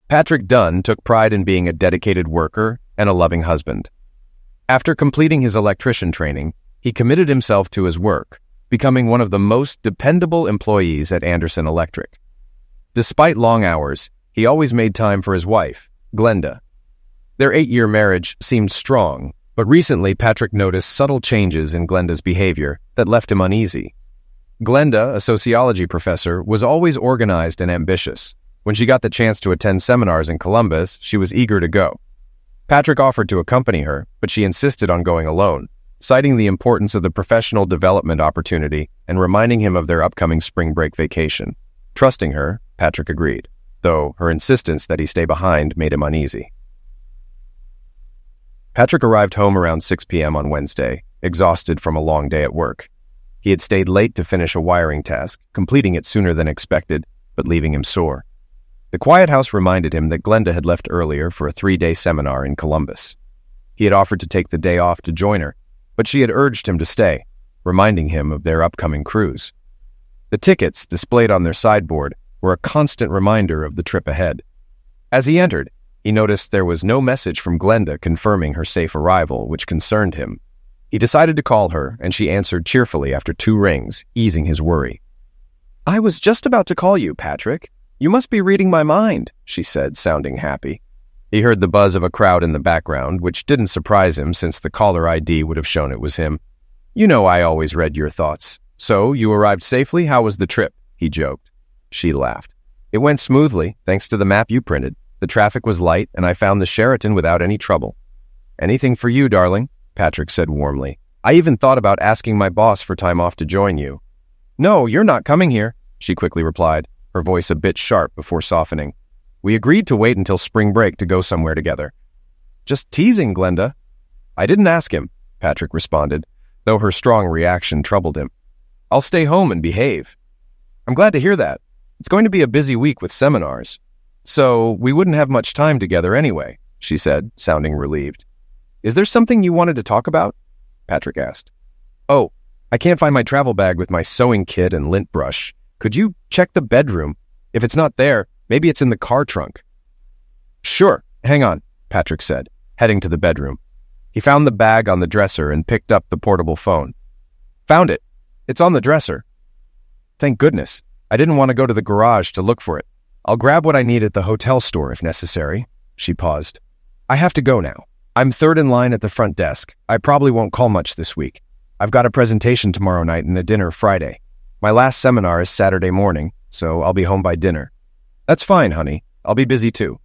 Patrick Dunn took pride in being a dedicated worker and a loving husband. After completing his electrician training, he committed himself to his work, becoming one of the most dependable employees at Anderson Electric. Despite long hours, he always made time for his wife, Glenda. Their 8-year marriage seemed strong, but recently Patrick noticed subtle changes in Glenda's behavior that left him uneasy. Glenda, a sociology professor, was always organized and ambitious. When she got the chance to attend seminars in Columbus, she was eager to go. Patrick offered to accompany her, but she insisted on going alone, citing the importance of the professional development opportunity and reminding him of their upcoming spring break vacation. Trusting her, Patrick agreed, though her insistence that he stay behind made him uneasy. Patrick arrived home around 6 p.m. on Wednesday, exhausted from a long day at work. He had stayed late to finish a wiring task, completing it sooner than expected, but leaving him sore. The quiet house reminded him that Glenda had left earlier for a 3-day seminar in Columbus. He had offered to take the day off to join her, but she had urged him to stay, reminding him of their upcoming cruise. The tickets, displayed on their sideboard, were a constant reminder of the trip ahead. As he entered, he noticed there was no message from Glenda confirming her safe arrival, which concerned him. He decided to call her, and she answered cheerfully after 2 rings, easing his worry. "I was just about to call you, Patrick. You must be reading my mind," she said, sounding happy. He heard the buzz of a crowd in the background, which didn't surprise him since the caller ID would have shown it was him. "You know I always read your thoughts. So, you arrived safely? How was the trip?" he joked. She laughed. "It went smoothly, thanks to the map you printed. The traffic was light, and I found the Sheraton without any trouble." "Anything for you, darling," Patrick said warmly. "I even thought about asking my boss for time off to join you." "No, you're not coming here," she quickly replied, her voice a bit sharp before softening. "We agreed to wait until spring break to go somewhere together." "Just teasing, Glenda." "I didn't ask him," Patrick responded, though her strong reaction troubled him. "I'll stay home and behave." "I'm glad to hear that. It's going to be a busy week with seminars. So, we wouldn't have much time together anyway," she said, sounding relieved. "Is there something you wanted to talk about?" Patrick asked. "Oh, I can't find my travel bag with my sewing kit and lint brush. Could you check the bedroom? If it's not there, maybe it's in the car trunk." "Sure, hang on," Patrick said, heading to the bedroom. He found the bag on the dresser and picked up the portable phone. "Found it. It's on the dresser." "Thank goodness. I didn't want to go to the garage to look for it. I'll grab what I need at the hotel store if necessary." She paused. "I have to go now. I'm third in line at the front desk. I probably won't call much this week. I've got a presentation tomorrow night and a dinner Friday. My last seminar is Saturday morning, so I'll be home by dinner." "That's fine, honey. I'll be busy too.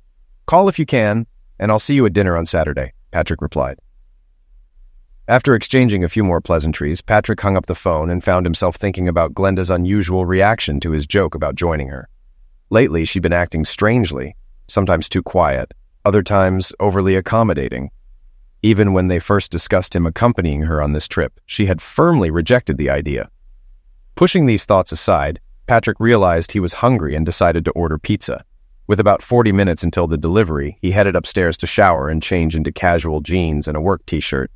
Call if you can, and I'll see you at dinner on Saturday," Patrick replied. After exchanging a few more pleasantries, Patrick hung up the phone and found himself thinking about Glenda's unusual reaction to his joke about joining her. Lately, she'd been acting strangely, sometimes too quiet, other times overly accommodating. Even when they first discussed him accompanying her on this trip, she had firmly rejected the idea. Pushing these thoughts aside, Patrick realized he was hungry and decided to order pizza. With about 40 minutes until the delivery, he headed upstairs to shower and change into casual jeans and a work t-shirt.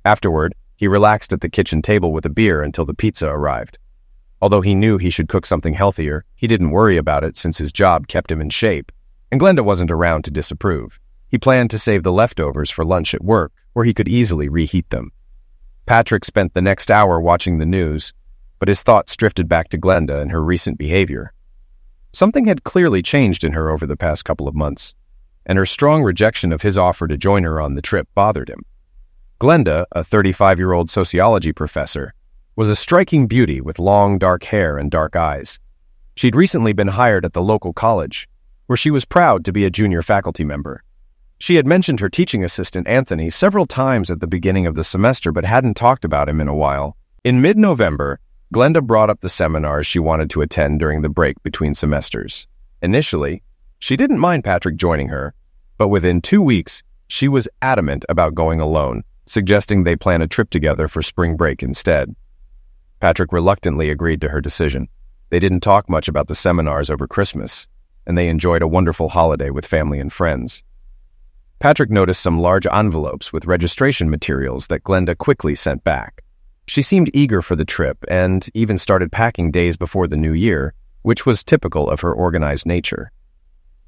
Afterward, he relaxed at the kitchen table with a beer until the pizza arrived. Although he knew he should cook something healthier, he didn't worry about it since his job kept him in shape, and Glenda wasn't around to disapprove. He planned to save the leftovers for lunch at work, where he could easily reheat them. Patrick spent the next hour watching the news, but his thoughts drifted back to Glenda and her recent behavior. Something had clearly changed in her over the past couple of months, and her strong rejection of his offer to join her on the trip bothered him. Glenda, a 35-year-old sociology professor, was a striking beauty with long, dark hair and dark eyes. She'd recently been hired at the local college, where she was proud to be a junior faculty member. She had mentioned her teaching assistant, Anthony, several times at the beginning of the semester, but hadn't talked about him in a while. In mid-November, Glenda brought up the seminars she wanted to attend during the break between semesters. Initially, she didn't mind Patrick joining her, but within 2 weeks, she was adamant about going alone, suggesting they plan a trip together for spring break instead. Patrick reluctantly agreed to her decision. They didn't talk much about the seminars over Christmas, and they enjoyed a wonderful holiday with family and friends. Patrick noticed some large envelopes with registration materials that Glenda quickly sent back. She seemed eager for the trip and even started packing days before the new year, which was typical of her organized nature.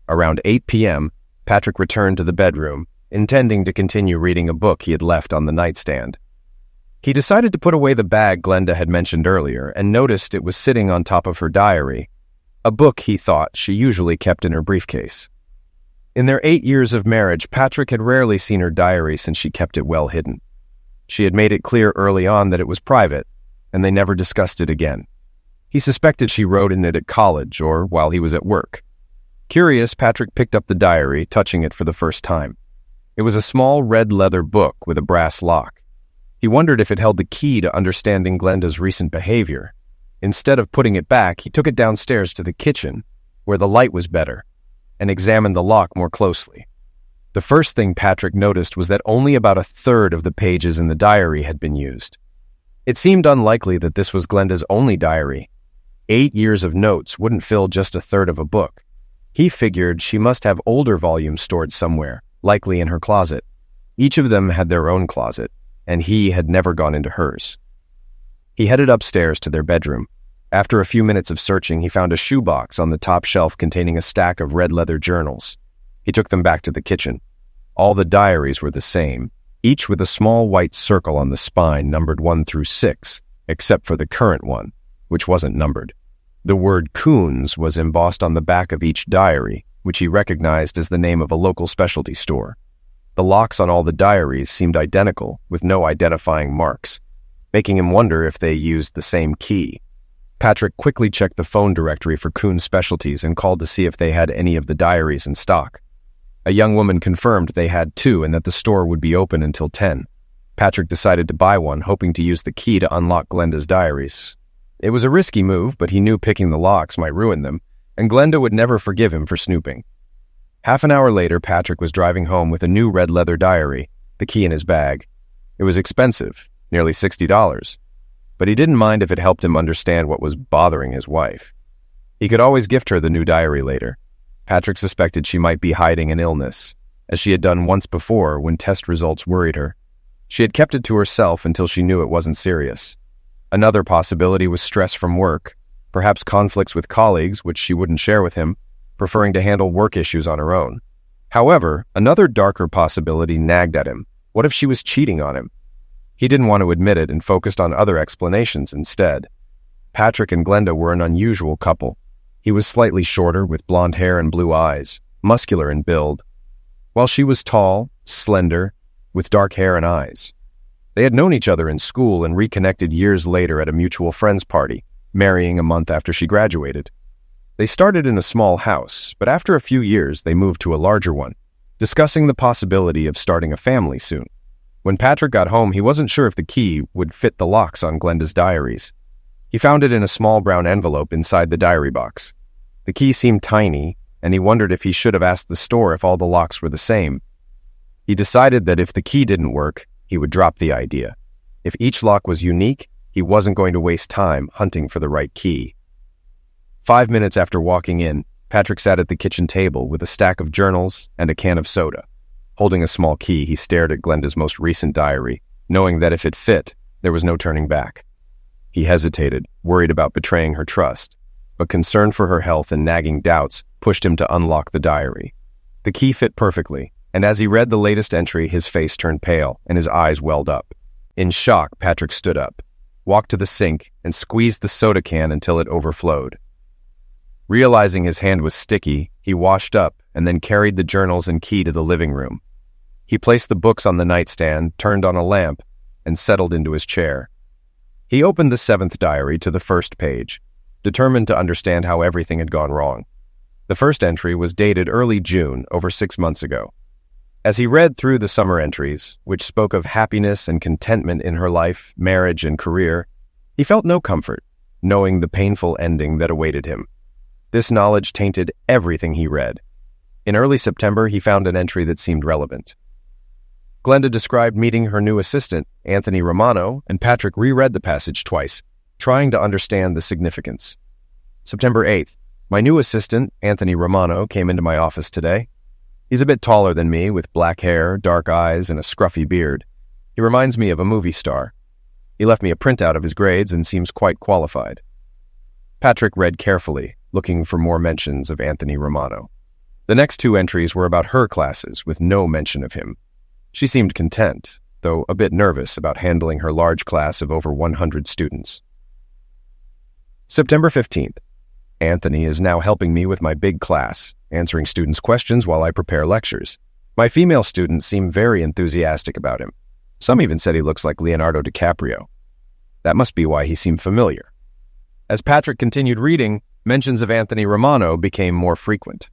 Around 8 p.m., Patrick returned to the bedroom, intending to continue reading a book he had left on the nightstand. He decided to put away the bag Glenda had mentioned earlier and noticed it was sitting on top of her diary, a book he thought she usually kept in her briefcase. In their 8 years of marriage, Patrick had rarely seen her diary since she kept it well hidden. She had made it clear early on that it was private, and they never discussed it again. He suspected she wrote in it at college or while he was at work. Curious, Patrick picked up the diary, touching it for the first time. It was a small red leather book with a brass lock. He wondered if it held the key to understanding Glenda's recent behavior. Instead of putting it back, he took it downstairs to the kitchen, where the light was better, and examined the lock more closely. The first thing Patrick noticed was that only about a third of the pages in the diary had been used. It seemed unlikely that this was Glenda's only diary. 8 years of notes wouldn't fill just a third of a book. He figured she must have older volumes stored somewhere, likely in her closet. Each of them had their own closet, and he had never gone into hers. He headed upstairs to their bedroom. After a few minutes of searching, he found a shoebox on the top shelf containing a stack of red leather journals. He took them back to the kitchen. All the diaries were the same, each with a small white circle on the spine numbered 1 through 6, except for the current one, which wasn't numbered. The word Coons was embossed on the back of each diary, which he recognized as the name of a local specialty store. The locks on all the diaries seemed identical, with no identifying marks, making him wonder if they used the same key. Patrick quickly checked the phone directory for Coons Specialties and called to see if they had any of the diaries in stock. A young woman confirmed they had 2 and that the store would be open until 10. Patrick decided to buy one, hoping to use the key to unlock Glenda's diaries. It was a risky move, but he knew picking the locks might ruin them, and Glenda would never forgive him for snooping. Half an hour later, Patrick was driving home with a new red leather diary, the key in his bag. It was expensive, nearly $60, but he didn't mind if it helped him understand what was bothering his wife. He could always gift her the new diary later. Patrick suspected she might be hiding an illness, as she had done once before when test results worried her. She had kept it to herself until she knew it wasn't serious. Another possibility was stress from work, perhaps conflicts with colleagues, which she wouldn't share with him, preferring to handle work issues on her own. However, another darker possibility nagged at him. What if she was cheating on him? He didn't want to admit it and focused on other explanations instead. Patrick and Glenda were an unusual couple. He was slightly shorter, with blonde hair and blue eyes, muscular in build, while she was tall, slender, with dark hair and eyes. They had known each other in school and reconnected years later at a mutual friends party, marrying a month after she graduated. They started in a small house, but after a few years they moved to a larger one, discussing the possibility of starting a family soon. When Patrick got home, he wasn't sure if the key would fit the locks on Glenda's diaries. He found it in a small brown envelope inside the diary box. The key seemed tiny, and he wondered if he should have asked the store if all the locks were the same. He decided that if the key didn't work, he would drop the idea. If each lock was unique, he wasn't going to waste time hunting for the right key. 5 minutes after walking in, Patrick sat at the kitchen table with a stack of journals and a can of soda. Holding a small key, he stared at Glenda's most recent diary, knowing that if it fit, there was no turning back. He hesitated, worried about betraying her trust, but concern for her health and nagging doubts pushed him to unlock the diary. The key fit perfectly, and as he read the latest entry, his face turned pale and his eyes welled up. In shock, Patrick stood up, walked to the sink, and squeezed the soda can until it overflowed. Realizing his hand was sticky, he washed up and then carried the journals and key to the living room. He placed the books on the nightstand, turned on a lamp, and settled into his chair. He opened the 7th diary to the first page, determined to understand how everything had gone wrong. The first entry was dated early June, over 6 months ago. As he read through the summer entries, which spoke of happiness and contentment in her life, marriage, and career, he felt no comfort, knowing the painful ending that awaited him. This knowledge tainted everything he read. In early September, he found an entry that seemed relevant. Glenda described meeting her new assistant, Anthony Romano, and Patrick reread the passage twice, trying to understand the significance. September 8th, my new assistant, Anthony Romano, came into my office today. He's a bit taller than me, with black hair, dark eyes, and a scruffy beard. He reminds me of a movie star. He left me a printout of his grades and seems quite qualified. Patrick read carefully, looking for more mentions of Anthony Romano. The next two entries were about her classes, with no mention of him. She seemed content, though a bit nervous about handling her large class of over 100 students. September 15th. Anthony is now helping me with my big class, answering students' questions while I prepare lectures. My female students seem very enthusiastic about him. Some even said he looks like Leonardo DiCaprio. That must be why he seemed familiar. As Patrick continued reading, mentions of Anthony Romano became more frequent.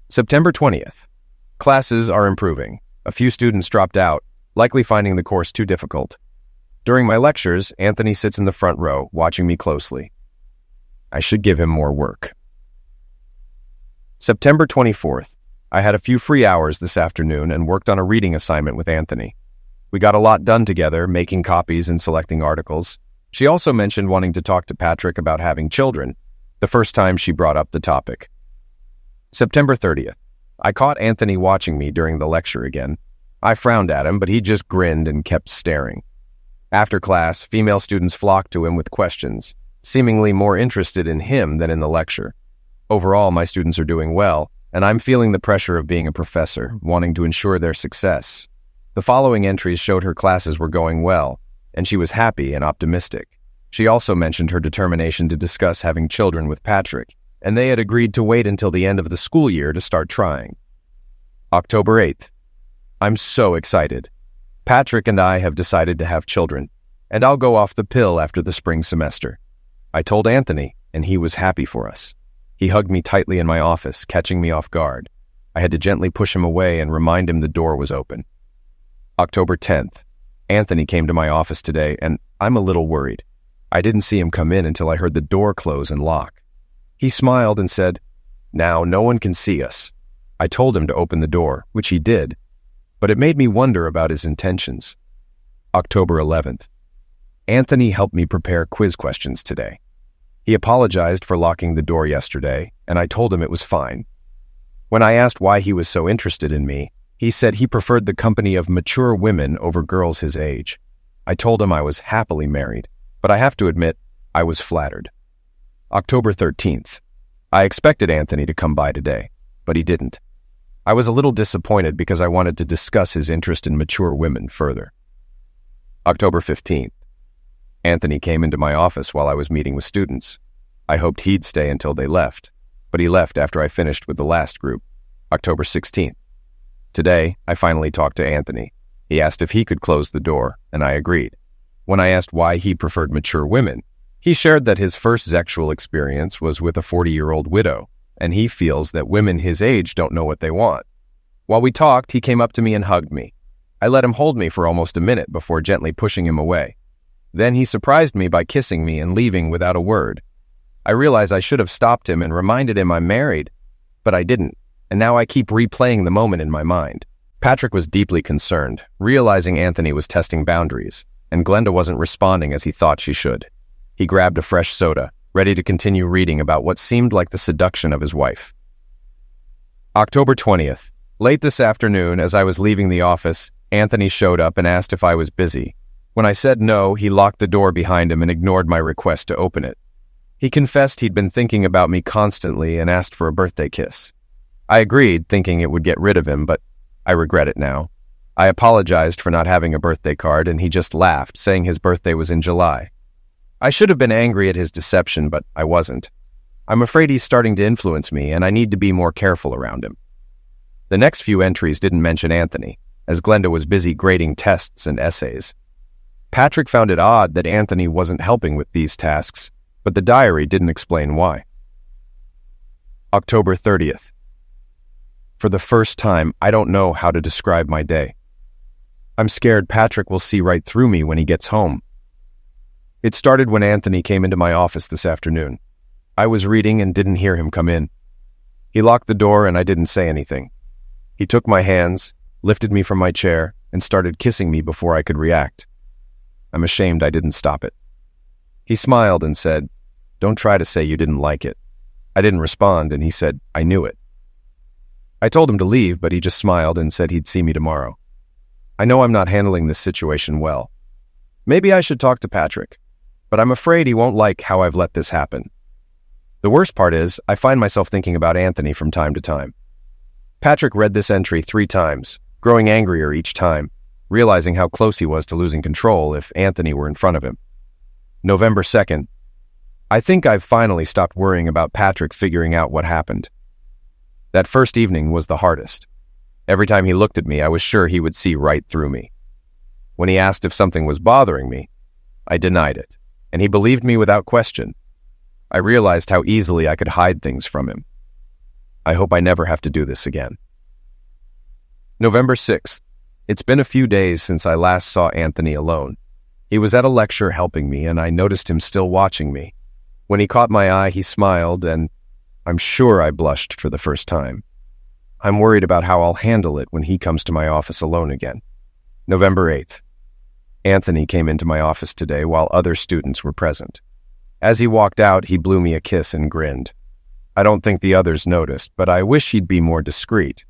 September 20th. Classes are improving. A few students dropped out, likely finding the course too difficult. During my lectures, Anthony sits in the front row, watching me closely. I should give him more work. September 24th. I had a few free hours this afternoon and worked on a reading assignment with Anthony. We got a lot done together, making copies and selecting articles. She also mentioned wanting to talk to Patrick about having children, the first time she brought up the topic. September 30th. I caught Anthony watching me during the lecture again. I frowned at him, but he just grinned and kept staring. After class, female students flocked to him with questions, seemingly more interested in him than in the lecture. Overall, my students are doing well, and I'm feeling the pressure of being a professor, wanting to ensure their success. The following entries showed her classes were going well, and she was happy and optimistic. She also mentioned her determination to discuss having children with Patrick, and they had agreed to wait until the end of the school year to start trying. October 8th. I'm so excited. Patrick and I have decided to have children, and I'll go off the pill after the spring semester. I told Anthony, and he was happy for us. He hugged me tightly in my office, catching me off guard. I had to gently push him away and remind him the door was open. October 10th. Anthony came to my office today, and I'm a little worried. I didn't see him come in until I heard the door close and lock. He smiled and said, "Now no one can see us." I told him to open the door, which he did, but it made me wonder about his intentions. October 11th. Anthony helped me prepare quiz questions today. He apologized for locking the door yesterday, and I told him it was fine. When I asked why he was so interested in me, he said he preferred the company of mature women over girls his age. I told him I was happily married, but I have to admit, I was flattered. October 13th. I expected Anthony to come by today, but he didn't. I was a little disappointed because I wanted to discuss his interest in mature women further. October 15th. Anthony came into my office while I was meeting with students. I hoped he'd stay until they left, but he left after I finished with the last group. October 16th. Today, I finally talked to Anthony. He asked if he could close the door, and I agreed. When I asked why he preferred mature women, he shared that his first sexual experience was with a 40-year-old widow, and he feels that women his age don't know what they want. While we talked, he came up to me and hugged me. I let him hold me for almost a minute before gently pushing him away. Then he surprised me by kissing me and leaving without a word. I realized I should have stopped him and reminded him I'm married, but I didn't, and now I keep replaying the moment in my mind. Patrick was deeply concerned, realizing Anthony was testing boundaries, and Glenda wasn't responding as he thought she should. He grabbed a fresh soda, ready to continue reading about what seemed like the seduction of his wife. October 20th. Late this afternoon, as I was leaving the office, Anthony showed up and asked if I was busy. When I said no, he locked the door behind him and ignored my request to open it. He confessed he'd been thinking about me constantly and asked for a birthday kiss. I agreed, thinking it would get rid of him, but I regret it now. I apologized for not having a birthday card, and he just laughed, saying his birthday was in July. I should have been angry at his deception, but I wasn't. I'm afraid he's starting to influence me, and I need to be more careful around him. The next few entries didn't mention Anthony, as Glenda was busy grading tests and essays. Patrick found it odd that Anthony wasn't helping with these tasks, but the diary didn't explain why. October 30th. For the first time, I don't know how to describe my day. I'm scared Patrick will see right through me when he gets home. It started when Anthony came into my office this afternoon. I was reading and didn't hear him come in. He locked the door and I didn't say anything. He took my hands, lifted me from my chair, and started kissing me before I could react. I'm ashamed I didn't stop it. He smiled and said, "Don't try to say you didn't like it." I didn't respond, and he said, "I knew it." I told him to leave, but he just smiled and said he'd see me tomorrow. I know I'm not handling this situation well. Maybe I should talk to Patrick, but I'm afraid he won't like how I've let this happen. The worst part is, I find myself thinking about Anthony from time to time. Patrick read this entry 3 times, growing angrier each time, realizing how close he was to losing control if Anthony were in front of him. November 2nd. I think I've finally stopped worrying about Patrick figuring out what happened. That first evening was the hardest. Every time he looked at me, I was sure he would see right through me. When he asked if something was bothering me, I denied it, and he believed me without question. I realized how easily I could hide things from him. I hope I never have to do this again. November 6th. It's been a few days since I last saw Anthony alone. He was at a lecture helping me, and I noticed him still watching me. When he caught my eye, he smiled, and I'm sure I blushed for the first time. I'm worried about how I'll handle it when he comes to my office alone again. November 8th. Anthony came into my office today while other students were present. As he walked out, he blew me a kiss and grinned. I don't think the others noticed, but I wish he'd be more discreet.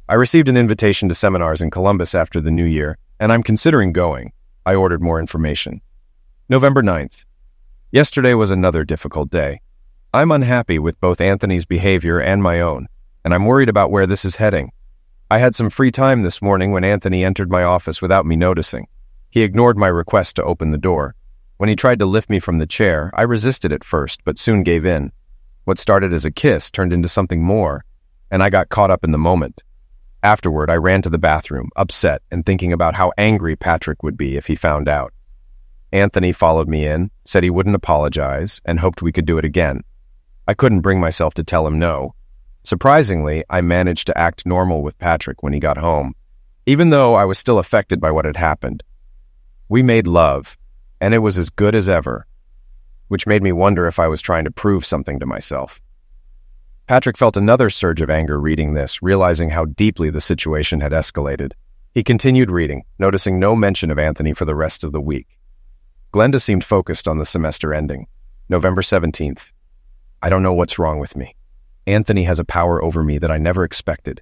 I received an invitation to seminars in Columbus after the new year, and I'm considering going. I ordered more information. November 9th. Yesterday was another difficult day. I'm unhappy with both Anthony's behavior and my own, and I'm worried about where this is heading. I had some free time this morning when Anthony entered my office without me noticing. He ignored my request to open the door. When he tried to lift me from the chair, I resisted at first, but soon gave in. What started as a kiss turned into something more, and I got caught up in the moment. Afterward, I ran to the bathroom, upset and thinking about how angry Patrick would be if he found out. Anthony followed me in, said he wouldn't apologize, and hoped we could do it again. I couldn't bring myself to tell him no. Surprisingly, I managed to act normal with Patrick when he got home, even though I was still affected by what had happened. We made love, and it was as good as ever, which made me wonder if I was trying to prove something to myself. Patrick felt another surge of anger reading this, realizing how deeply the situation had escalated. He continued reading, noticing no mention of Anthony for the rest of the week. Glenda seemed focused on the semester ending. November 17th. I don't know what's wrong with me. Anthony has a power over me that I never expected.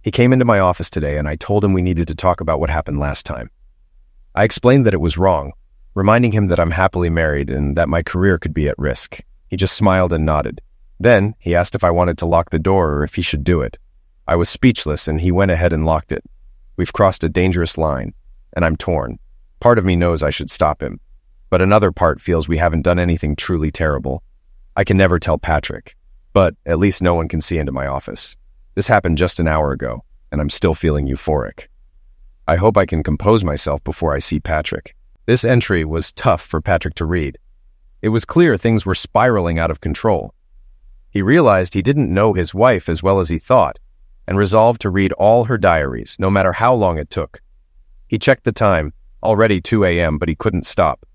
He came into my office today and I told him we needed to talk about what happened last time. I explained that it was wrong, reminding him that I'm happily married and that my career could be at risk. He just smiled and nodded. Then, he asked if I wanted to lock the door or if he should do it. I was speechless and he went ahead and locked it. We've crossed a dangerous line, and I'm torn. Part of me knows I should stop him, but another part feels we haven't done anything truly terrible. I can never tell Patrick, but at least no one can see into my office. This happened just an hour ago, and I'm still feeling euphoric. I hope I can compose myself before I see Patrick. This entry was tough for Patrick to read. It was clear things were spiraling out of control. He realized he didn't know his wife as well as he thought, and resolved to read all her diaries, no matter how long it took. He checked the time, already 2 a.m., but he couldn't stop.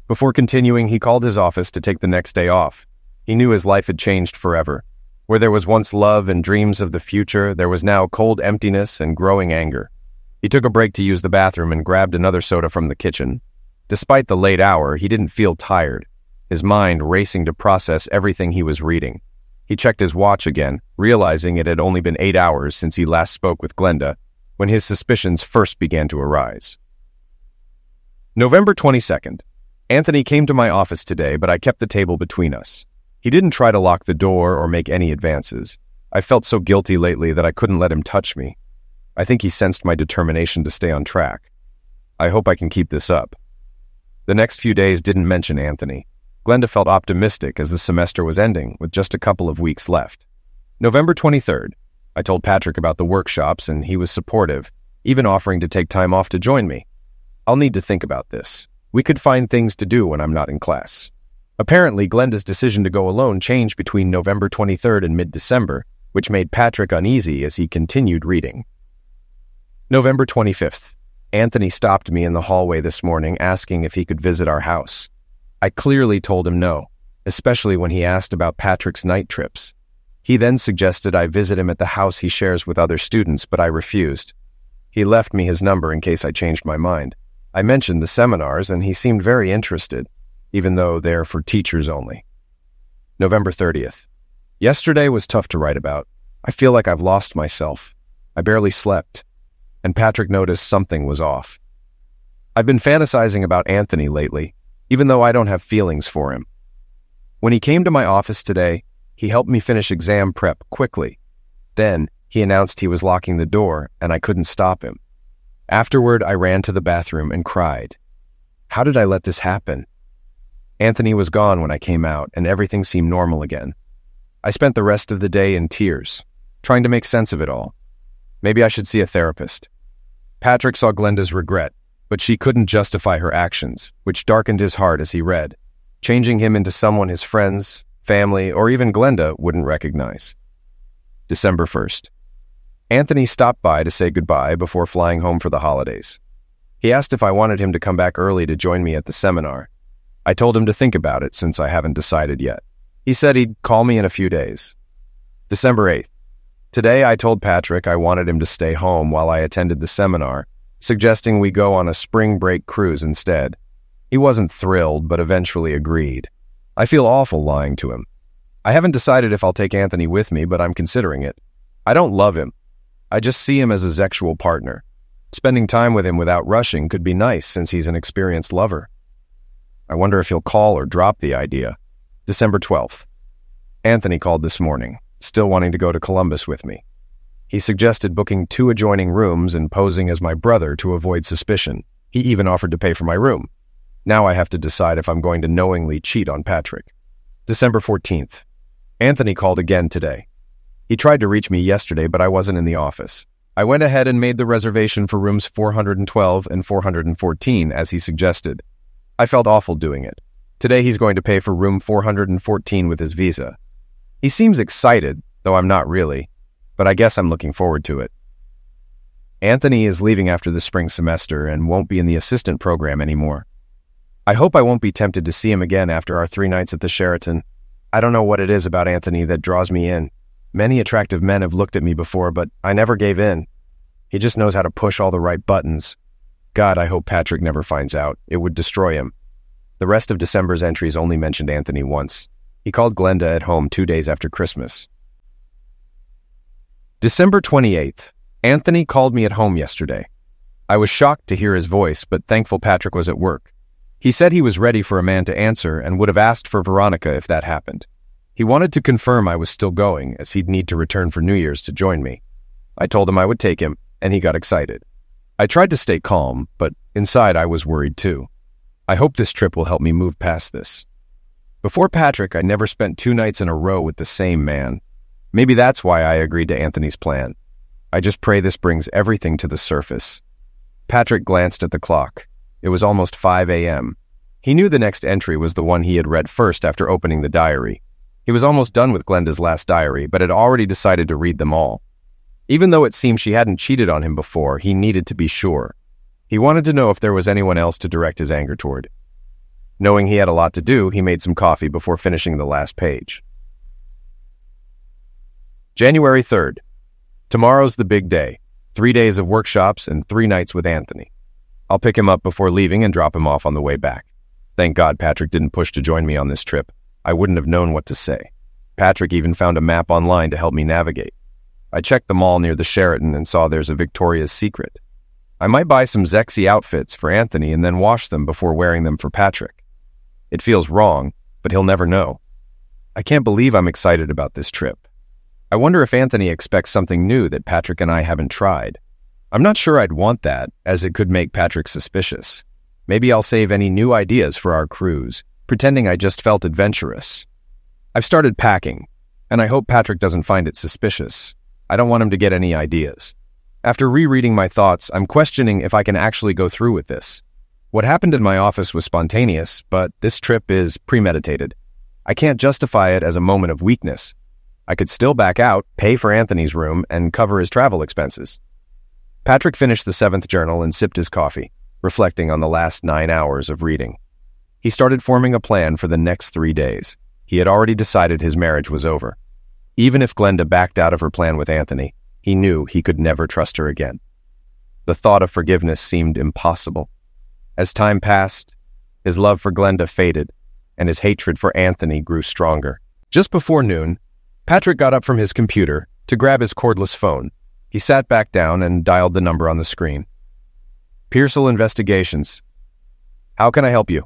Before continuing, he called his office to take the next day off. He knew his life had changed forever. Where there was once love and dreams of the future, there was now cold emptiness and growing anger. He took a break to use the bathroom and grabbed another soda from the kitchen. Despite the late hour, he didn't feel tired, his mind racing to process everything he was reading. He checked his watch again, realizing it had only been 8 hours since he last spoke with Glenda, when his suspicions first began to arise. November 22nd. Anthony came to my office today, but I kept the table between us. He didn't try to lock the door or make any advances. I felt so guilty lately that I couldn't let him touch me. I think he sensed my determination to stay on track. I hope I can keep this up. The next few days didn't mention Anthony. Glenda felt optimistic as the semester was ending, with just a couple of weeks left. November 23rd. I told Patrick about the workshops, and he was supportive, even offering to take time off to join me. I'll need to think about this. We could find things to do when I'm not in class. Apparently, Glenda's decision to go alone changed between November 23rd and mid-December, which made Patrick uneasy as he continued reading. November 25th. Anthony stopped me in the hallway this morning asking if he could visit our house. I clearly told him no, especially when he asked about Patrick's night trips. He then suggested I visit him at the house he shares with other students, but I refused. He left me his number in case I changed my mind. I mentioned the seminars, and he seemed very interested, even though they're for teachers only. November 30th. Yesterday was tough to write about. I feel like I've lost myself. I barely slept, and Patrick noticed something was off. I've been fantasizing about Anthony lately, even though I don't have feelings for him. When he came to my office today, He helped me finish exam prep quickly. Then, he announced he was locking the door, and I couldn't stop him. Afterward, I ran to the bathroom and cried. How did I let this happen? Anthony was gone when I came out, and everything seemed normal again. I spent the rest of the day in tears, trying to make sense of it all. Maybe I should see a therapist. Patrick saw Glenda's regret, but she couldn't justify her actions, which darkened his heart as he read, changing him into someone his friends, family, or even Glenda wouldn't recognize. December 1st. Anthony stopped by to say goodbye before flying home for the holidays. He asked if I wanted him to come back early to join me at the seminar. I told him to think about it since I haven't decided yet. He said he'd call me in a few days. December 8th. Today I told Patrick I wanted him to stay home while I attended the seminar, suggesting we go on a spring break cruise instead. He wasn't thrilled, but eventually agreed. I feel awful lying to him. I haven't decided if I'll take Anthony with me, but I'm considering it. I don't love him. I just see him as a sexual partner. Spending time with him without rushing could be nice since he's an experienced lover. I wonder if he'll call or drop the idea. December 12th. Anthony called this morning, still wanting to go to Columbus with me. He suggested booking 2 adjoining rooms and posing as my brother to avoid suspicion. He even offered to pay for my room. Now I have to decide if I'm going to knowingly cheat on Patrick. December 14th. Anthony called again today. He tried to reach me yesterday, but I wasn't in the office. I went ahead and made the reservation for rooms 412 and 414, as he suggested. I felt awful doing it. Today he's going to pay for room 414 with his visa. He seems excited, though I'm not really, but I guess I'm looking forward to it. Anthony is leaving after the spring semester and won't be in the assistant program anymore. I hope I won't be tempted to see him again after our 3 nights at the Sheraton. I don't know what it is about Anthony that draws me in. Many attractive men have looked at me before, but I never gave in. He just knows how to push all the right buttons. God, I hope Patrick never finds out. It would destroy him. The rest of December's entries only mentioned Anthony once. He called Glenda at home 2 days after Christmas. December 28th. Anthony called me at home yesterday. I was shocked to hear his voice, but thankful Patrick was at work. He said he was ready for a man to answer and would have asked for Veronica if that happened. He wanted to confirm I was still going, as he'd need to return for New Year's to join me. I told him I would take him, and he got excited. I tried to stay calm, but inside I was worried too. I hope this trip will help me move past this. Before Patrick, I never spent 2 nights in a row with the same man. Maybe that's why I agreed to Anthony's plan. I just pray this brings everything to the surface. Patrick glanced at the clock. It was almost 5 a.m. He knew the next entry was the one he had read first after opening the diary. He was almost done with Glenda's last diary, but had already decided to read them all. Even though it seemed she hadn't cheated on him before, he needed to be sure. He wanted to know if there was anyone else to direct his anger toward. Knowing he had a lot to do, he made some coffee before finishing the last page. January 3rd. Tomorrow's the big day. 3 days of workshops and 3 nights with Anthony. I'll pick him up before leaving and drop him off on the way back. Thank God Patrick didn't push to join me on this trip. I wouldn't have known what to say. Patrick even found a map online to help me navigate. I checked the mall near the Sheraton and saw there's a Victoria's Secret. I might buy some sexy outfits for Anthony and then wash them before wearing them for Patrick. It feels wrong, but he'll never know. I can't believe I'm excited about this trip. I wonder if Anthony expects something new that Patrick and I haven't tried. I'm not sure I'd want that, as it could make Patrick suspicious. Maybe I'll save any new ideas for our cruise, pretending I just felt adventurous. I've started packing, and I hope Patrick doesn't find it suspicious. I don't want him to get any ideas. After rereading my thoughts, I'm questioning if I can actually go through with this. What happened in my office was spontaneous, but this trip is premeditated. I can't justify it as a moment of weakness. I could still back out, pay for Anthony's room, and cover his travel expenses. Patrick finished the 7th journal and sipped his coffee, reflecting on the last 9 hours of reading. He started forming a plan for the next 3 days. He had already decided his marriage was over. Even if Glenda backed out of her plan with Anthony, he knew he could never trust her again. The thought of forgiveness seemed impossible. As time passed, his love for Glenda faded, and his hatred for Anthony grew stronger. Just before noon, Patrick got up from his computer to grab his cordless phone. He sat back down and dialed the number on the screen. Pearsall Investigations. How can I help you?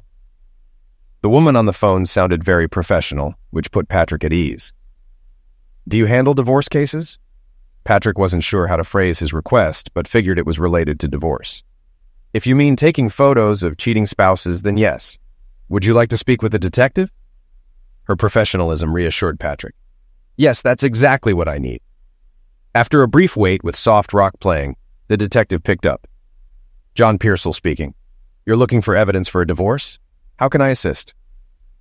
The woman on the phone sounded very professional, which put Patrick at ease. Do you handle divorce cases? Patrick wasn't sure how to phrase his request, but figured it was related to divorce. If you mean taking photos of cheating spouses, then yes. Would you like to speak with a detective? Her professionalism reassured Patrick. Yes, that's exactly what I need. After a brief wait with soft rock playing, the detective picked up. John Pearsall speaking. You're looking for evidence for a divorce? How can I assist?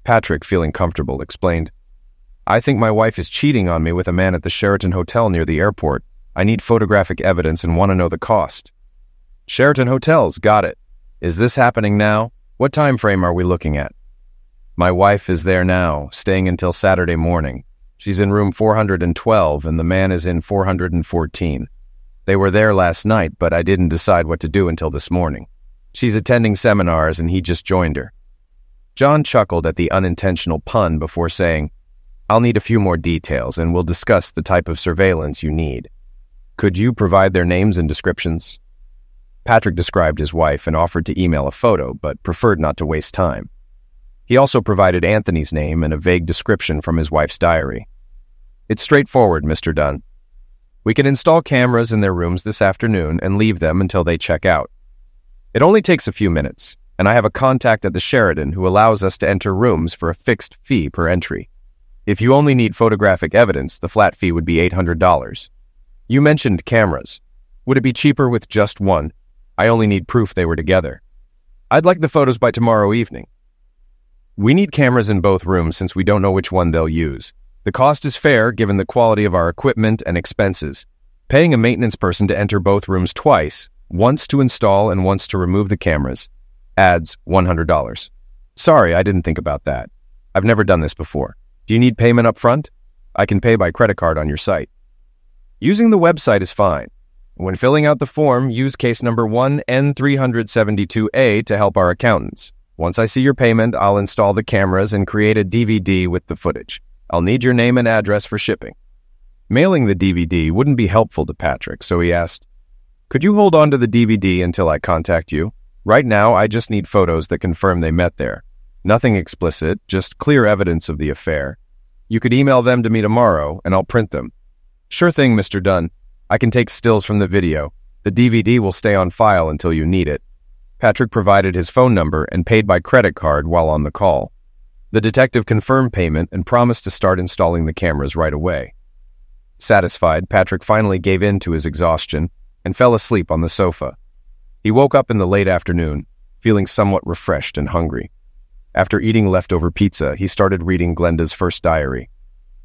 Patrick, feeling comfortable, explained. I think my wife is cheating on me with a man at the Sheraton Hotel near the airport. I need photographic evidence and want to know the cost. Sheraton Hotels, got it. Is this happening now? What time frame are we looking at? My wife is there now, staying until Saturday morning. She's in room 412 and the man is in 414. They were there last night, but I didn't decide what to do until this morning. She's attending seminars and he just joined her. John chuckled at the unintentional pun before saying, I'll need a few more details and we'll discuss the type of surveillance you need. Could you provide their names and descriptions? Patrick described his wife and offered to email a photo, but preferred not to waste time. He also provided Anthony's name and a vague description from his wife's diary. It's straightforward, Mr. Dunn. We can install cameras in their rooms this afternoon and leave them until they check out. It only takes a few minutes, and I have a contact at the Sheraton who allows us to enter rooms for a fixed fee per entry. If you only need photographic evidence, the flat fee would be $800. You mentioned cameras. Would it be cheaper with just one? I only need proof they were together. I'd like the photos by tomorrow evening. We need cameras in both rooms since we don't know which one they'll use. The cost is fair given the quality of our equipment and expenses. Paying a maintenance person to enter both rooms twice, once to install and once to remove the cameras, adds $100. Sorry, I didn't think about that. I've never done this before. Do you need payment up front? I can pay by credit card on your site. Using the website is fine. When filling out the form, use case number 1N372A to help our accountants. Once I see your payment, I'll install the cameras and create a DVD with the footage. I'll need your name and address for shipping. Mailing the DVD wouldn't be helpful to Patrick, so he asked, Could you hold on to the DVD until I contact you? Right now, I just need photos that confirm they met there. Nothing explicit, just clear evidence of the affair. You could email them to me tomorrow, and I'll print them. Sure thing, Mr. Dunn. I can take stills from the video. The DVD will stay on file until you need it. Patrick provided his phone number and paid by credit card while on the call. The detective confirmed payment and promised to start installing the cameras right away. Satisfied, Patrick finally gave in to his exhaustion and fell asleep on the sofa. He woke up in the late afternoon, feeling somewhat refreshed and hungry. After eating leftover pizza, he started reading Glenda's first diary.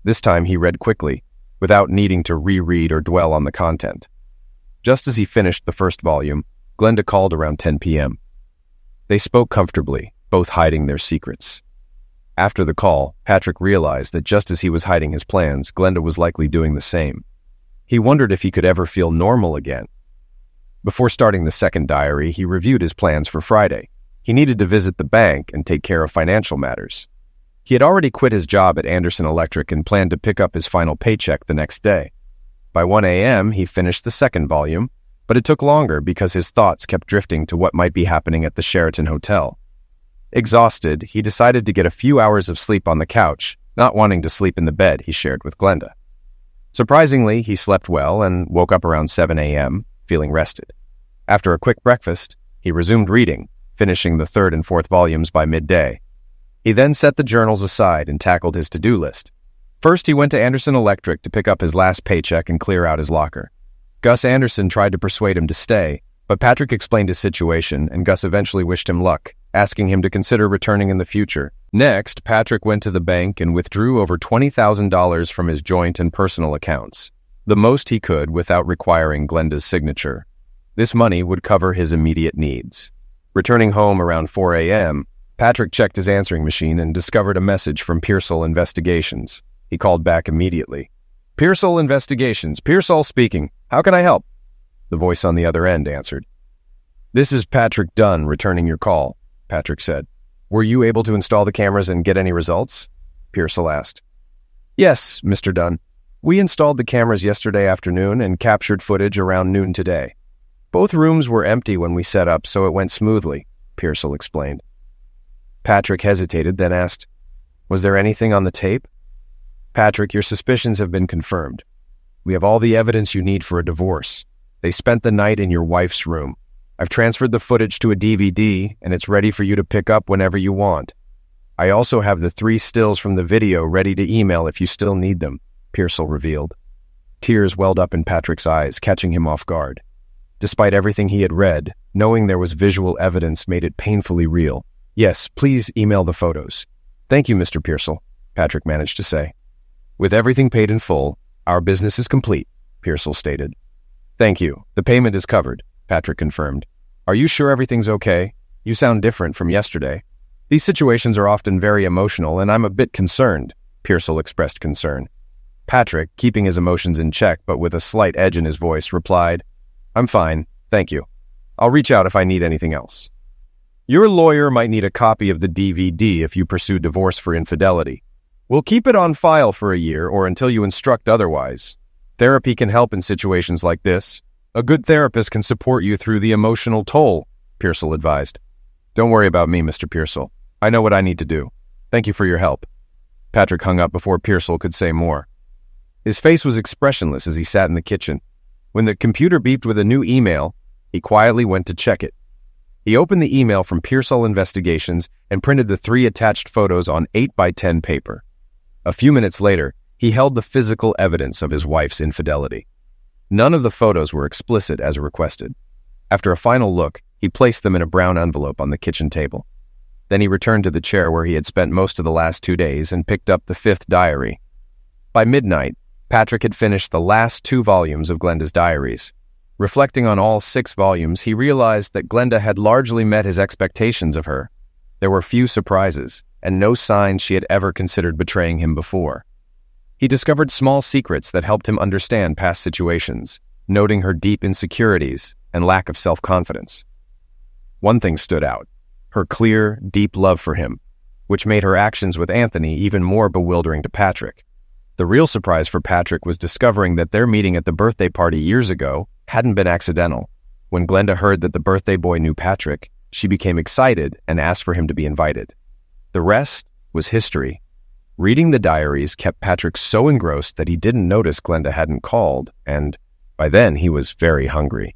This time he read quickly, without needing to reread or dwell on the content. Just as he finished the first volume, Glenda called around 10 p.m. They spoke comfortably, both hiding their secrets. After the call, Patrick realized that just as he was hiding his plans, Glenda was likely doing the same. He wondered if he could ever feel normal again. Before starting the second diary, he reviewed his plans for Friday. He needed to visit the bank and take care of financial matters. He had already quit his job at Anderson Electric and planned to pick up his final paycheck the next day. By 1 a.m., he finished the second volume, but it took longer because his thoughts kept drifting to what might be happening at the Sheraton Hotel. Exhausted, he decided to get a few hours of sleep on the couch, not wanting to sleep in the bed he shared with Glenda. Surprisingly, he slept well and woke up around 7 a.m., feeling rested. After a quick breakfast, he resumed reading, finishing the third and fourth volumes by midday. He then set the journals aside and tackled his to-do list. First, he went to Anderson Electric to pick up his last paycheck and clear out his locker. Gus Anderson tried to persuade him to stay, but Patrick explained his situation, and Gus eventually wished him luck, asking him to consider returning in the future. Next, Patrick went to the bank and withdrew over $20,000 from his joint and personal accounts, the most he could without requiring Glenda's signature. This money would cover his immediate needs. Returning home around 4 a.m., Patrick checked his answering machine and discovered a message from Pearsall Investigations. He called back immediately. Pearsall Investigations, Pearsall speaking. How can I help? The voice on the other end answered. This is Patrick Dunn returning your call, Patrick said. Were you able to install the cameras and get any results? Pearsall asked. Yes, Mr. Dunn. We installed the cameras yesterday afternoon and captured footage around noon today. Both rooms were empty when we set up, so it went smoothly, Pearsall explained. Patrick hesitated, then asked, Was there anything on the tape? Patrick, your suspicions have been confirmed. We have all the evidence you need for a divorce. They spent the night in your wife's room. I've transferred the footage to a DVD, and it's ready for you to pick up whenever you want. I also have the 3 stills from the video ready to email if you still need them, Pearsall revealed. Tears welled up in Patrick's eyes, catching him off guard. Despite everything he had read, knowing there was visual evidence made it painfully real. Yes, please email the photos. Thank you, Mr. Pearsall, Patrick managed to say. With everything paid in full, our business is complete, Pearsall stated. Thank you. The payment is covered, Patrick confirmed. Are you sure everything's okay? You sound different from yesterday. These situations are often very emotional, and I'm a bit concerned, Pearsall expressed concern. Patrick, keeping his emotions in check but with a slight edge in his voice, replied, I'm fine, thank you. I'll reach out if I need anything else. Your lawyer might need a copy of the DVD if you pursue divorce for infidelity. We'll keep it on file for a year or until you instruct otherwise. Therapy can help in situations like this. A good therapist can support you through the emotional toll, Pearsall advised. Don't worry about me, Mr. Pearsall. I know what I need to do. Thank you for your help. Patrick hung up before Pearsall could say more. His face was expressionless as he sat in the kitchen. When the computer beeped with a new email, he quietly went to check it. He opened the email from Pearsall Investigations and printed the 3 attached photos on 8x10 paper. A few minutes later, he held the physical evidence of his wife's infidelity. None of the photos were explicit as requested. After a final look, he placed them in a brown envelope on the kitchen table. Then he returned to the chair where he had spent most of the last 2 days and picked up the 5th diary. By midnight, Patrick had finished the last 2 volumes of Glenda's diaries. Reflecting on all 6 volumes, he realized that Glenda had largely met his expectations of her. There were few surprises, and no signs she had ever considered betraying him before. He discovered small secrets that helped him understand past situations, noting her deep insecurities and lack of self-confidence. One thing stood out, her clear, deep love for him, which made her actions with Anthony even more bewildering to Patrick. The real surprise for Patrick was discovering that their meeting at the birthday party years ago hadn't been accidental. When Glenda heard that the birthday boy knew Patrick, she became excited and asked for him to be invited. The rest was history. Reading the diaries kept Patrick so engrossed that he didn't notice Glenda hadn't called, and by then he was very hungry.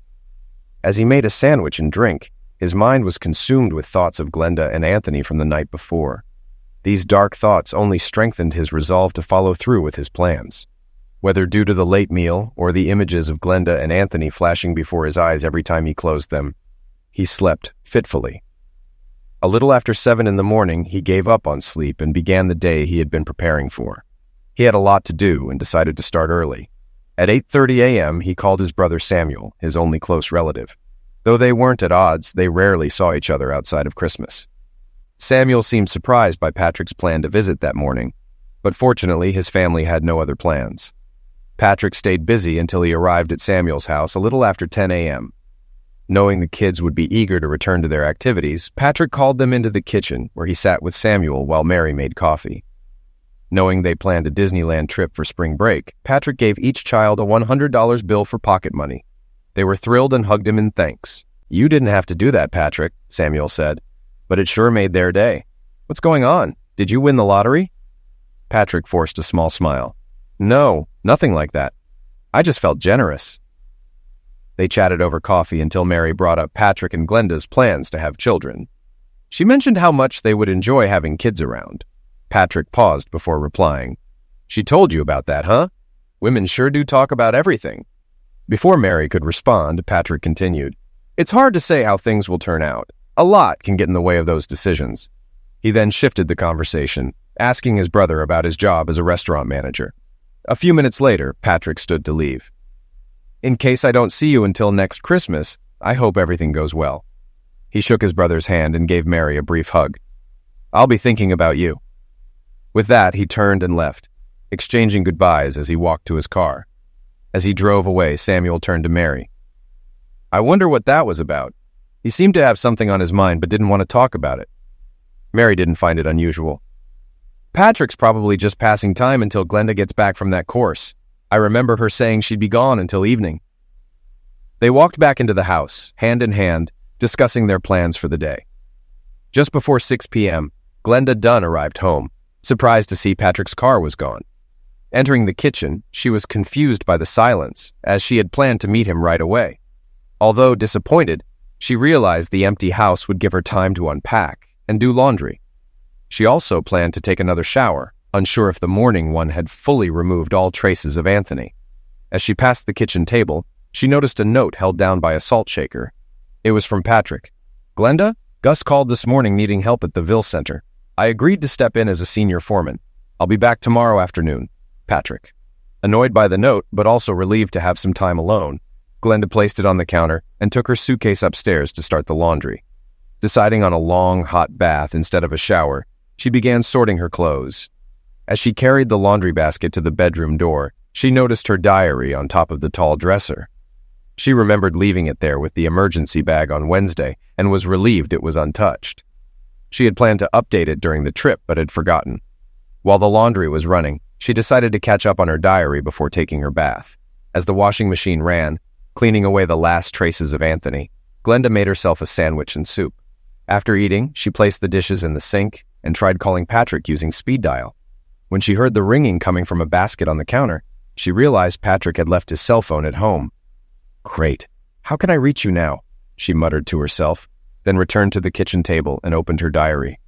As he made a sandwich and drink, his mind was consumed with thoughts of Glenda and Anthony from the night before. These dark thoughts only strengthened his resolve to follow through with his plans. Whether due to the late meal or the images of Glenda and Anthony flashing before his eyes every time he closed them, he slept fitfully. A little after 7 in the morning, he gave up on sleep and began the day he had been preparing for. He had a lot to do and decided to start early. At 8:30 a.m., he called his brother Samuel, his only close relative. Though they weren't at odds, they rarely saw each other outside of Christmas. Samuel seemed surprised by Patrick's plan to visit that morning, but fortunately his family had no other plans. Patrick stayed busy until he arrived at Samuel's house a little after 10 a.m. Knowing the kids would be eager to return to their activities, Patrick called them into the kitchen where he sat with Samuel while Mary made coffee. Knowing they planned a Disneyland trip for spring break, Patrick gave each child a $100 bill for pocket money. They were thrilled and hugged him in thanks. You didn't have to do that, Patrick, Samuel said, but it sure made their day. What's going on? Did you win the lottery? Patrick forced a small smile. No, nothing like that. I just felt generous. They chatted over coffee until Mary brought up Patrick and Glenda's plans to have children. She mentioned how much they would enjoy having kids around. Patrick paused before replying. She told you about that, huh? Women sure do talk about everything. Before Mary could respond, Patrick continued. It's hard to say how things will turn out. A lot can get in the way of those decisions. He then shifted the conversation, asking his brother about his job as a restaurant manager. A few minutes later, Patrick stood to leave. In case I don't see you until next Christmas, I hope everything goes well. He shook his brother's hand and gave Mary a brief hug. I'll be thinking about you. With that, he turned and left, exchanging goodbyes as he walked to his car. As he drove away, Samuel turned to Mary. I wonder what that was about. He seemed to have something on his mind but didn't want to talk about it. Mary didn't find it unusual. Patrick's probably just passing time until Glenda gets back from that course. I remember her saying she'd be gone until evening. They walked back into the house, hand in hand, discussing their plans for the day. Just before 6 p.m., Glenda Dunn arrived home, surprised to see Patrick's car was gone. Entering the kitchen, she was confused by the silence, as she had planned to meet him right away. Although disappointed, she realized the empty house would give her time to unpack and do laundry. She also planned to take another shower, unsure if the morning one had fully removed all traces of Anthony. As she passed the kitchen table, she noticed a note held down by a salt shaker. It was from Patrick. "Glenda, Gus called this morning needing help at the Ville Center. I agreed to step in as a senior foreman. I'll be back tomorrow afternoon. Patrick." Annoyed by the note, but also relieved to have some time alone, Glenda placed it on the counter and took her suitcase upstairs to start the laundry. Deciding on a long, hot bath instead of a shower, she began sorting her clothes. As she carried the laundry basket to the bedroom door, she noticed her diary on top of the tall dresser. She remembered leaving it there with the emergency bag on Wednesday and was relieved it was untouched. She had planned to update it during the trip but had forgotten. While the laundry was running, she decided to catch up on her diary before taking her bath. As the washing machine ran, cleaning away the last traces of Anthony, Glenda made herself a sandwich and soup. After eating, she placed the dishes in the sink and tried calling Patrick using speed dial. When she heard the ringing coming from a basket on the counter, she realized Patrick had left his cell phone at home. "Great. How can I reach you now?" she muttered to herself, then returned to the kitchen table and opened her diary.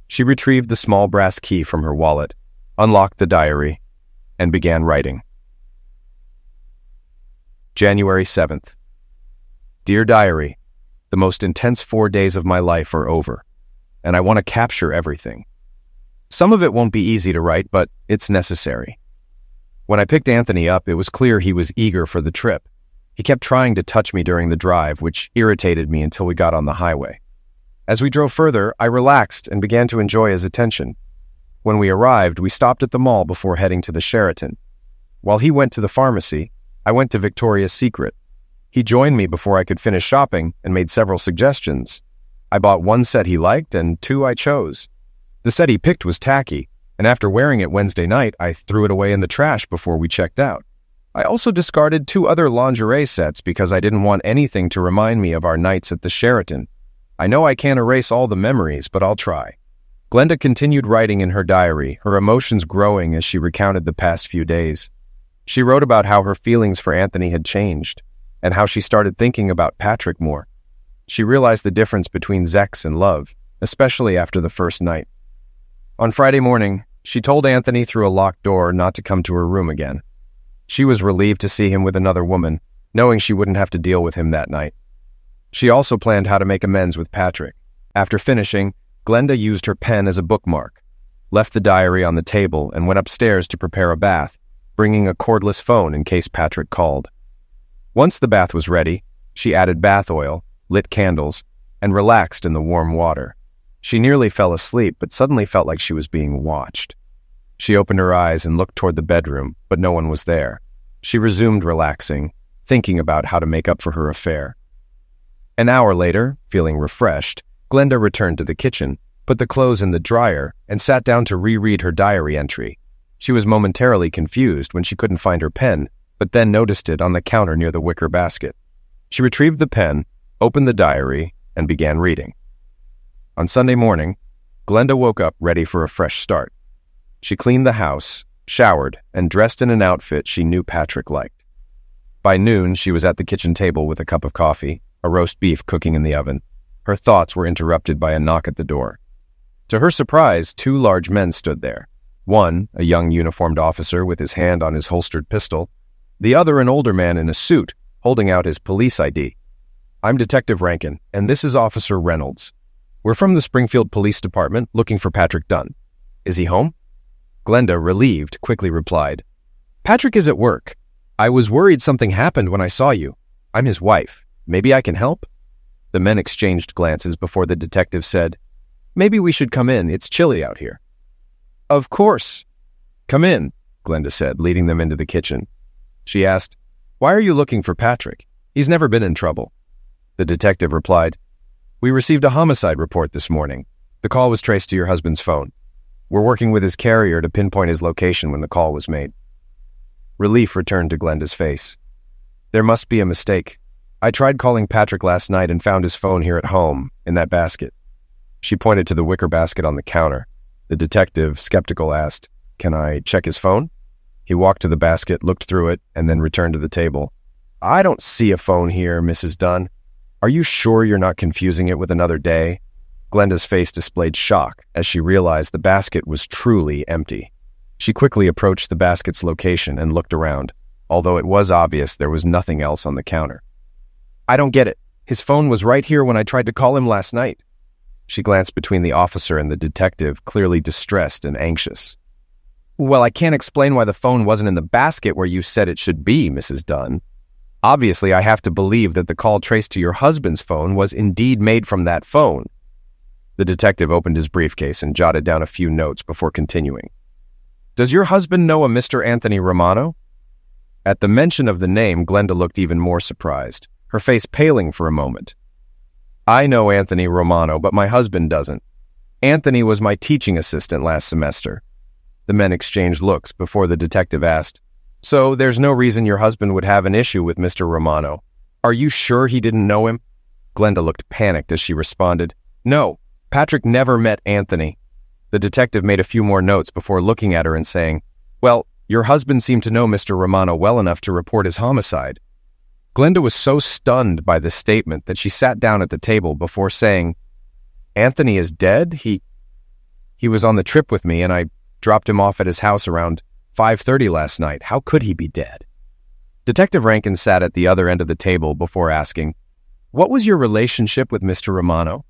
She retrieved the small brass key from her wallet, unlocked the diary, and began writing. January 7th. Dear Diary, the most intense 4 days of my life are over, and I want to capture everything. Some of it won't be easy to write, but it's necessary. When I picked Anthony up, it was clear he was eager for the trip. He kept trying to touch me during the drive, which irritated me until we got on the highway. As we drove further, I relaxed and began to enjoy his attention. When we arrived, we stopped at the mall before heading to the Sheraton. While he went to the pharmacy, I went to Victoria's Secret. He joined me before I could finish shopping and made several suggestions. I bought one set he liked and 2 I chose. The set he picked was tacky, and after wearing it Wednesday night, I threw it away in the trash before we checked out. I also discarded 2 other lingerie sets because I didn't want anything to remind me of our nights at the Sheraton. I know I can't erase all the memories, but I'll try. Glenda continued writing in her diary, her emotions growing as she recounted the past few days. She wrote about how her feelings for Anthony had changed, and how she started thinking about Patrick more. She realized the difference between sex and love, especially after the first night. On Friday morning, she told Anthony through a locked door not to come to her room again. She was relieved to see him with another woman, knowing she wouldn't have to deal with him that night. She also planned how to make amends with Patrick. After finishing, Glenda used her pen as a bookmark, left the diary on the table, and went upstairs to prepare a bath, bringing a cordless phone in case Patrick called. Once the bath was ready, she added bath oil, lit candles, and relaxed in the warm water. She nearly fell asleep, but suddenly felt like she was being watched. She opened her eyes and looked toward the bedroom, but no one was there. She resumed relaxing, thinking about how to make up for her affair. An hour later, feeling refreshed, Glenda returned to the kitchen, put the clothes in the dryer, and sat down to reread her diary entry. She was momentarily confused when she couldn't find her pen, but then noticed it on the counter near the wicker basket. She retrieved the pen, opened the diary, and began reading. On Sunday morning, Glenda woke up ready for a fresh start. She cleaned the house, showered, and dressed in an outfit she knew Patrick liked. By noon, she was at the kitchen table with a cup of coffee, a roast beef cooking in the oven. Her thoughts were interrupted by a knock at the door. To her surprise, 2 large men stood there. One, a young uniformed officer with his hand on his holstered pistol. The other, an older man in a suit, holding out his police ID. "I'm Detective Rankin, and this is Officer Reynolds. We're from the Springfield Police Department looking for Patrick Dunn. Is he home?" Glenda, relieved, quickly replied, "Patrick is at work. I was worried something happened when I saw you. I'm his wife. Maybe I can help?" The men exchanged glances before the detective said, "Maybe we should come in. It's chilly out here." "Of course." "Come in," Glenda said, leading them into the kitchen. She asked, "Why are you looking for Patrick? He's never been in trouble." The detective replied, "We received a homicide report this morning. The call was traced to your husband's phone. We're working with his carrier to pinpoint his location when the call was made." Relief returned to Glenda's face. "There must be a mistake. I tried calling Patrick last night and found his phone here at home, in that basket." She pointed to the wicker basket on the counter. The detective, skeptical, asked, "Can I check his phone?" He walked to the basket, looked through it, and then returned to the table. "I don't see a phone here, Mrs. Dunn. Are you sure you're not confusing it with another day?" Glenda's face displayed shock as she realized the basket was truly empty. She quickly approached the basket's location and looked around, although it was obvious there was nothing else on the counter. "I don't get it. His phone was right here when I tried to call him last night." She glanced between the officer and the detective, clearly distressed and anxious. "Well, I can't explain why the phone wasn't in the basket where you said it should be, Mrs. Dunn. Obviously, I have to believe that the call traced to your husband's phone was indeed made from that phone." The detective opened his briefcase and jotted down a few notes before continuing. "Does your husband know a Mr. Anthony Romano?" At the mention of the name, Glenda looked even more surprised, her face paling for a moment. "I know Anthony Romano, but my husband doesn't. Anthony was my teaching assistant last semester." The men exchanged looks before the detective asked, "So there's no reason your husband would have an issue with Mr. Romano? Are you sure he didn't know him?" Glenda looked panicked as she responded, "No, Patrick never met Anthony." The detective made a few more notes before looking at her and saying, "Well, your husband seemed to know Mr. Romano well enough to report his homicide." Glenda was so stunned by this statement that she sat down at the table before saying, "Anthony is dead? He was on the trip with me and I dropped him off at his house around 5:30 last night. How could he be dead?" Detective Rankin sat at the other end of the table before asking, "What was your relationship with Mr. Romano?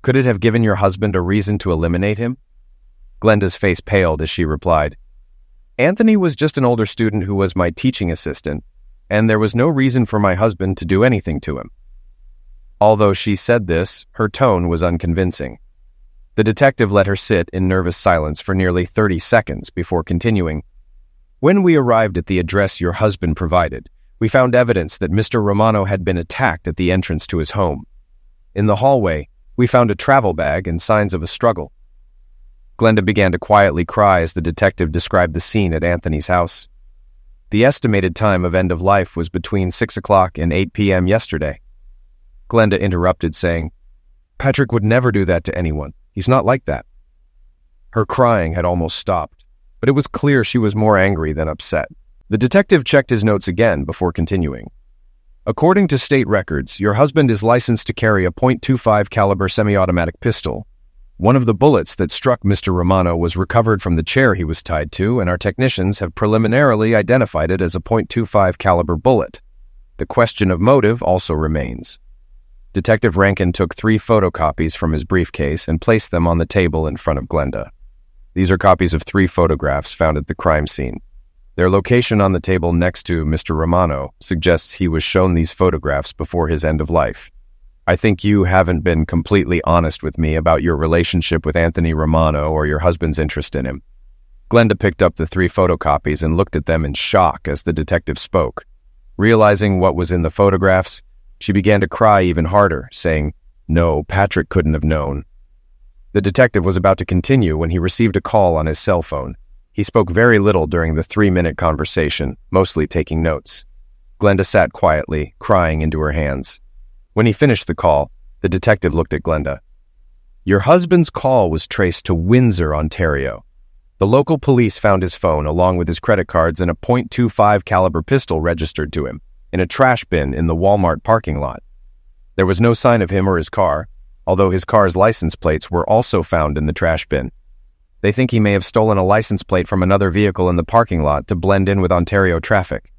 Could it have given your husband a reason to eliminate him?" Glenda's face paled as she replied, "Anthony was just an older student who was my teaching assistant, and there was no reason for my husband to do anything to him." Although she said this, her tone was unconvincing. The detective let her sit in nervous silence for nearly 30 seconds before continuing. "When we arrived at the address your husband provided, we found evidence that Mr. Romano had been attacked at the entrance to his home. In the hallway, we found a travel bag and signs of a struggle." Glenda began to quietly cry as the detective described the scene at Anthony's house. The estimated time of end of life was between 6 o'clock and 8 p.m. yesterday. Glenda interrupted, saying, "Patrick would never do that to anyone. He's not like that." Her crying had almost stopped, but it was clear she was more angry than upset. The detective checked his notes again before continuing. "According to state records, your husband is licensed to carry a .25 caliber semi-automatic pistol. One of the bullets that struck Mr. Romano was recovered from the chair he was tied to, and our technicians have preliminarily identified it as a .25 caliber bullet. The question of motive also remains." Detective Rankin took 3 photocopies from his briefcase and placed them on the table in front of Glenda. These are copies of 3 photographs found at the crime scene. Their location on the table next to Mr. Romano suggests he was shown these photographs before his end of life. "I think you haven't been completely honest with me about your relationship with Anthony Romano or your husband's interest in him." Glenda picked up the 3 photocopies and looked at them in shock as the detective spoke. Realizing what was in the photographs, she began to cry even harder, saying, "No, Patrick couldn't have known." The detective was about to continue when he received a call on his cell phone. He spoke very little during the 3-minute conversation, mostly taking notes. Glenda sat quietly, crying into her hands. When he finished the call, the detective looked at Glenda. "Your husband's call was traced to Windsor, Ontario. The local police found his phone along with his credit cards and a .25 caliber pistol registered to him in a trash bin in the Walmart parking lot. There was no sign of him or his car, although his car's license plates were also found in the trash bin. They think he may have stolen a license plate from another vehicle in the parking lot to blend in with Ontario traffic."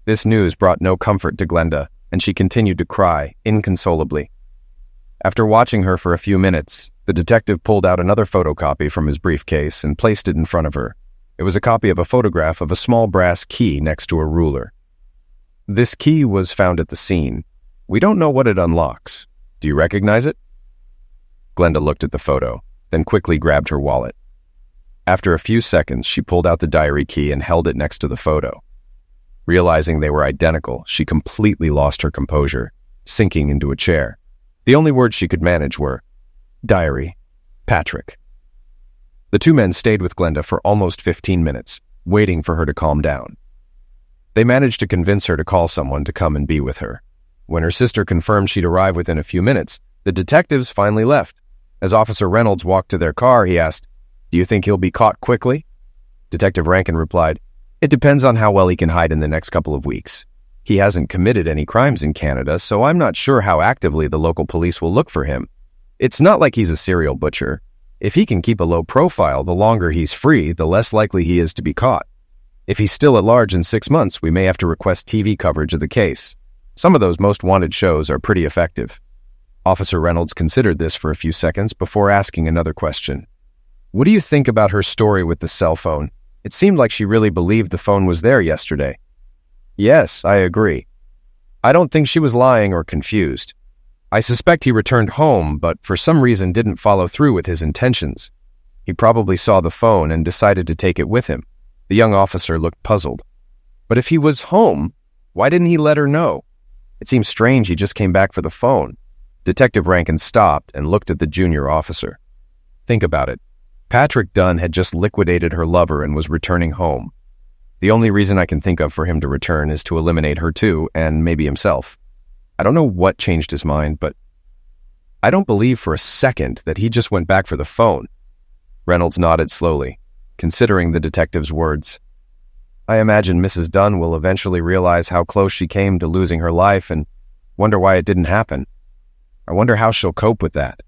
This news brought no comfort to Glenda, and she continued to cry inconsolably. After watching her for a few minutes, the detective pulled out another photocopy from his briefcase and placed it in front of her. It was a copy of a photograph of a small brass key next to a ruler. "This key was found at the scene. We don't know what it unlocks. Do you recognize it?" Glenda looked at the photo, then quickly grabbed her wallet. After a few seconds, she pulled out the diary key and held it next to the photo. Realizing they were identical, she completely lost her composure, sinking into a chair. The only words she could manage were, "Diary, Patrick." The 2 men stayed with Glenda for almost 15 minutes, waiting for her to calm down. They managed to convince her to call someone to come and be with her. When her sister confirmed she'd arrive within a few minutes, the detectives finally left. As Officer Reynolds walked to their car, he asked, "Do you think he'll be caught quickly?" Detective Rankin replied, It depends on how well he can hide in the next couple of weeks. He hasn't committed any crimes in Canada, so I'm not sure how actively the local police will look for him. It's not like he's a serial butcher. If he can keep a low profile, the longer he's free, the less likely he is to be caught. If he's still at large in 6 months, we may have to request TV coverage of the case. Some of those most wanted shows are pretty effective. Officer Reynolds considered this for a few seconds before asking another question. What do you think about her story with the cell phone? It seemed like she really believed the phone was there yesterday. Yes, I agree. I don't think she was lying or confused. I suspect he returned home, but for some reason didn't follow through with his intentions. He probably saw the phone and decided to take it with him. The young officer looked puzzled. But if he was home, why didn't he let her know? It seems strange he just came back for the phone. Detective Rankin stopped and looked at the junior officer. Think about it. Patrick Dunn had just liquidated her lover and was returning home. The only reason I can think of for him to return is to eliminate her too, and maybe himself. I don't know what changed his mind, but I don't believe for a second that he just went back for the phone. Reynolds nodded slowly, considering the detective's words. I imagine Mrs. Dunn will eventually realize how close she came to losing her life and wonder why it didn't happen. I wonder how she'll cope with that.